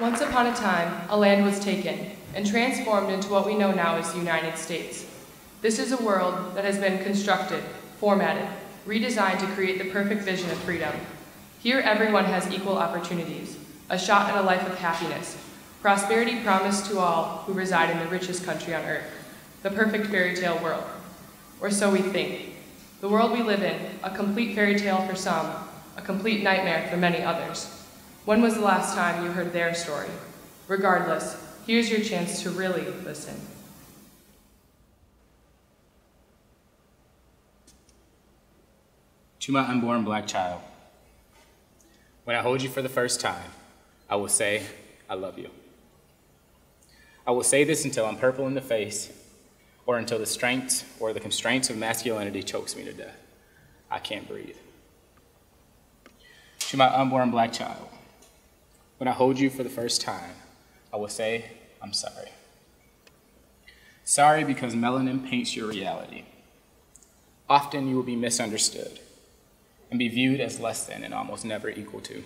Once upon a time, a land was taken and transformed into what we know now as the United States. This is a world that has been constructed, formatted, redesigned to create the perfect vision of freedom. Here everyone has equal opportunities, a shot at a life of happiness, prosperity promised to all who reside in the richest country on earth, the perfect fairy tale world. Or so we think. The world we live in, a complete fairy tale for some, a complete nightmare for many others. When was the last time you heard their story? Regardless, here's your chance to really listen. To my unborn black child, when I hold you for the first time, I will say, I love you. I will say this until I'm purple in the face, or until the strength or the constraints of masculinity chokes me to death. I can't breathe. To my unborn black child, when I hold you for the first time, I will say, I'm sorry. Sorry because melanin paints your reality. Often you will be misunderstood and be viewed as less than and almost never equal to,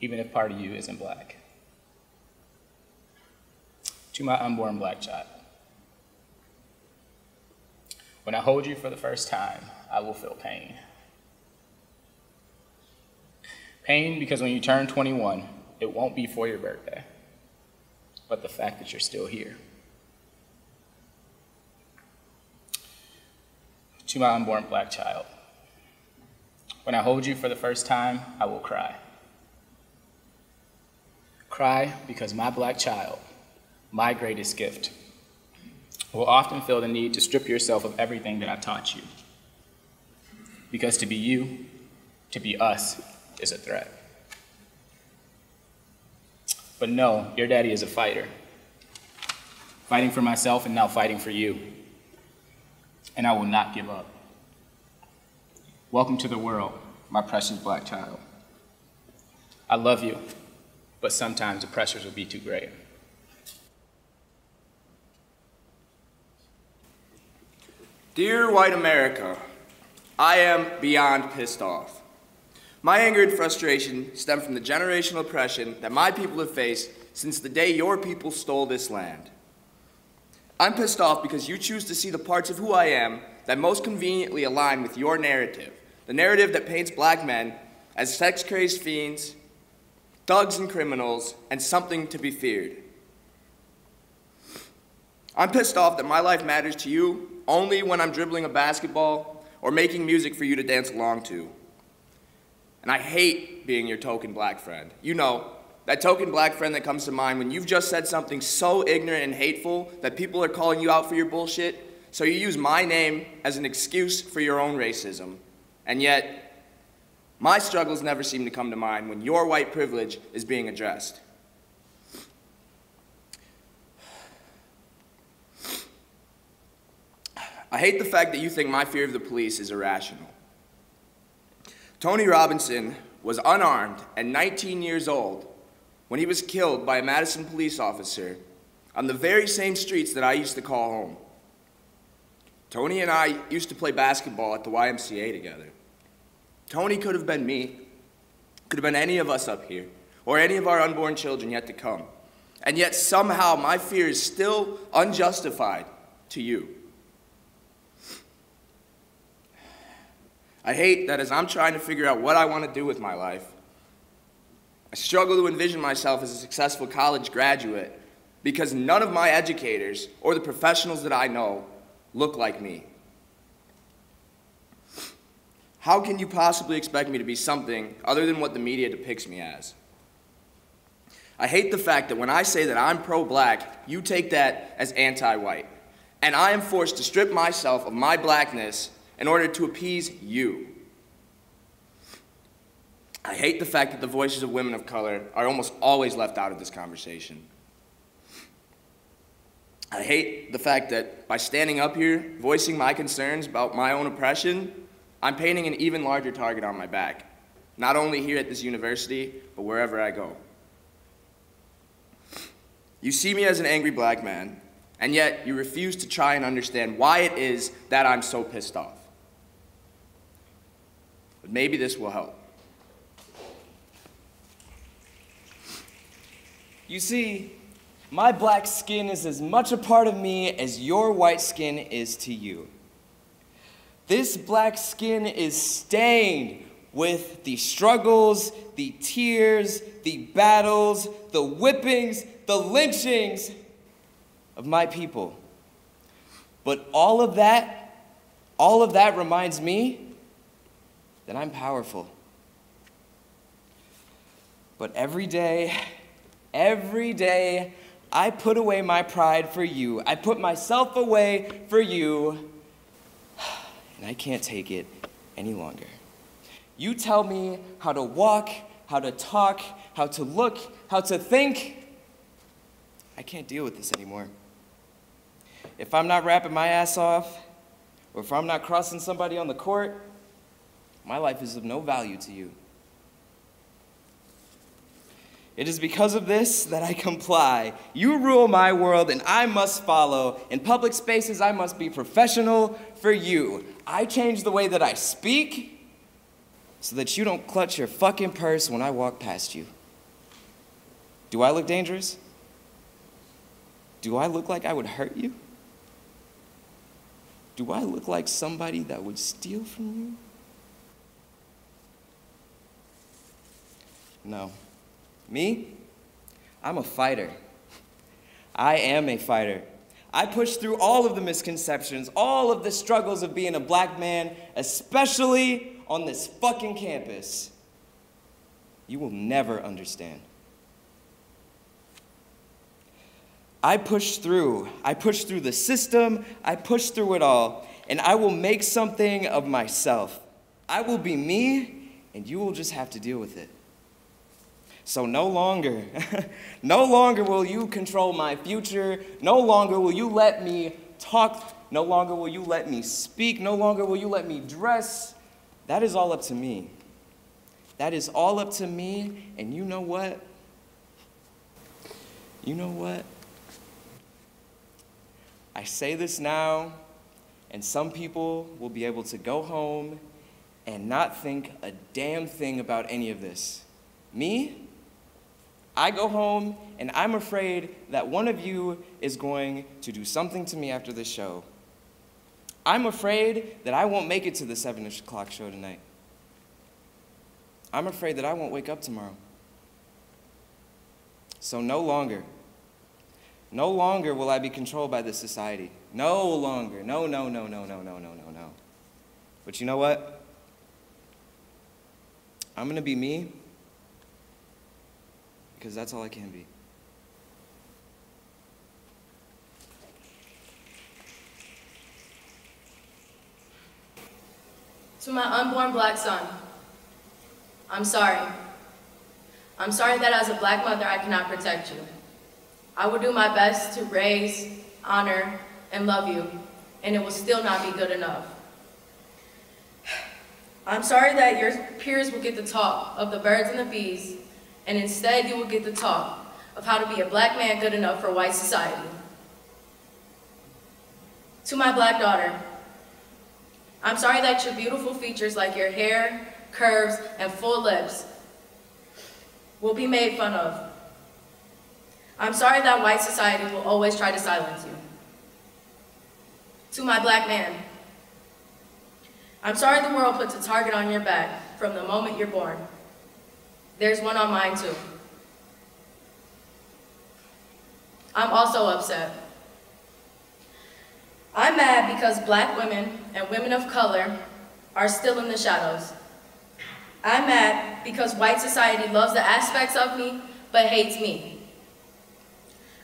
even if part of you isn't black. To my unborn black child, when I hold you for the first time, I will feel pain. Pain because when you turn 21, it won't be for your birthday, but the fact that you're still here. To my unborn black child, when I hold you for the first time, I will cry. Cry because my black child, my greatest gift, will often feel the need to strip yourself of everything that I've taught you. Because to be you, to be us, is a threat. But no, your daddy is a fighter. Fighting for myself and now fighting for you. And I will not give up. Welcome to the world, my precious black child. I love you, but sometimes the pressures will be too great. Dear white America, I am beyond pissed off. My anger and frustration stem from the generational oppression that my people have faced since the day your people stole this land. I'm pissed off because you choose to see the parts of who I am that most conveniently align with your narrative, the narrative that paints black men as sex-crazed fiends, thugs and criminals, and something to be feared. I'm pissed off that my life matters to you only when I'm dribbling a basketball or making music for you to dance along to. And I hate being your token black friend. You know, that token black friend that comes to mind when you've just said something so ignorant and hateful that people are calling you out for your bullshit, so you use my name as an excuse for your own racism. And yet, my struggles never seem to come to mind when your white privilege is being addressed. I hate the fact that you think my fear of the police is irrational. Tony Robinson was unarmed and 19 years old when he was killed by a Madison police officer on the very same streets that I used to call home. Tony and I used to play basketball at the YMCA together. Tony could have been me, could have been any of us up here, or any of our unborn children yet to come. And yet somehow my fear is still unjustified to you. I hate that as I'm trying to figure out what I want to do with my life, I struggle to envision myself as a successful college graduate because none of my educators or the professionals that I know look like me. How can you possibly expect me to be something other than what the media depicts me as? I hate the fact that when I say that I'm pro-black, you take that as anti-white, and I am forced to strip myself of my blackness in order to appease you. I hate the fact that the voices of women of color are almost always left out of this conversation. I hate the fact that by standing up here, voicing my concerns about my own oppression, I'm painting an even larger target on my back, not only here at this university, but wherever I go. You see me as an angry black man, and yet you refuse to try and understand why it is that I'm so pissed off. But maybe this will help. You see, my black skin is as much a part of me as your white skin is to you. This black skin is stained with the struggles, the tears, the battles, the whippings, the lynchings of my people. But all of that reminds me that I'm powerful. But every day, I put away my pride for you. I put myself away for you, and I can't take it any longer. You tell me how to walk, how to talk, how to look, how to think. I can't deal with this anymore. If I'm not rapping my ass off, or if I'm not crossing somebody on the court, my life is of no value to you. It is because of this that I comply. You rule my world and I must follow. In public spaces, I must be professional for you. I change the way that I speak so that you don't clutch your fucking purse when I walk past you. Do I look dangerous? Do I look like I would hurt you? Do I look like somebody that would steal from you? No. Me? I'm a fighter. I am a fighter. I push through all of the misconceptions, all of the struggles of being a black man, especially on this fucking campus. You will never understand. I push through the system, I push through it all, and I will make something of myself. I will be me, and you will just have to deal with it. So no longer will you control my future, no longer will you let me talk, no longer will you let me speak, no longer will you let me dress. That is all up to me. That is all up to me, and you know what? You know what? I say this now, and some people will be able to go home and not think a damn thing about any of this. Me? I go home, and I'm afraid that one of you is going to do something to me after this show. I'm afraid that I won't make it to the 7 o'clock show tonight. I'm afraid that I won't wake up tomorrow. So no longer will I be controlled by this society. No longer. No. But you know what? I'm gonna be me, because that's all I can be. To my unborn black son, I'm sorry. I'm sorry that as a black mother, I cannot protect you. I will do my best to raise, honor, and love you, and it will still not be good enough. I'm sorry that your peers will get the talk of the birds and the bees, and instead you will get the talk of how to be a black man good enough for white society. To my black daughter, I'm sorry that your beautiful features like your hair, curves, and full lips will be made fun of. I'm sorry that white society will always try to silence you. To my black man, I'm sorry the world puts a target on your back from the moment you're born. There's one on mine too. I'm also upset. I'm mad because black women and women of color are still in the shadows. I'm mad because white society loves the aspects of me but hates me.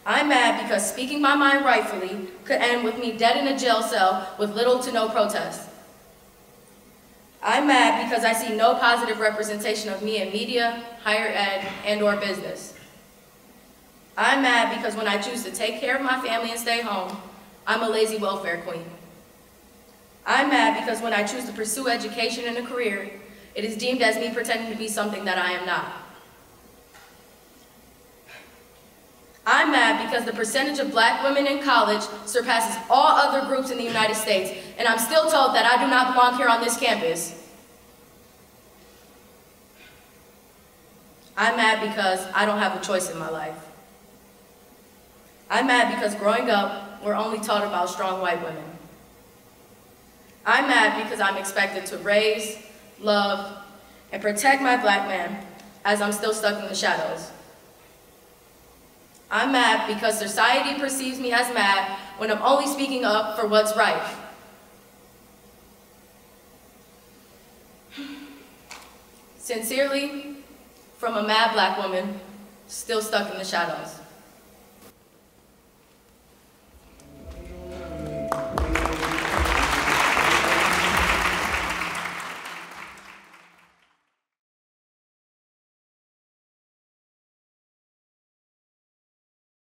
I'm mad because speaking my mind rightfully could end with me dead in a jail cell with little to no protest. I'm mad because I see no positive representation of me in media, higher ed, and/or business. I'm mad because when I choose to take care of my family and stay home, I'm a lazy welfare queen. I'm mad because when I choose to pursue education and a career, it is deemed as me pretending to be something that I am not. I'm mad because the percentage of black women in college surpasses all other groups in the United States, and I'm still told that I do not belong here on this campus. I'm mad because I don't have a choice in my life. I'm mad because growing up, we're only taught about strong white women. I'm mad because I'm expected to raise, love, and protect my black man as I'm still stuck in the shadows. I'm mad because society perceives me as mad when I'm only speaking up for what's right. Sincerely, from a mad black woman, still stuck in the shadows.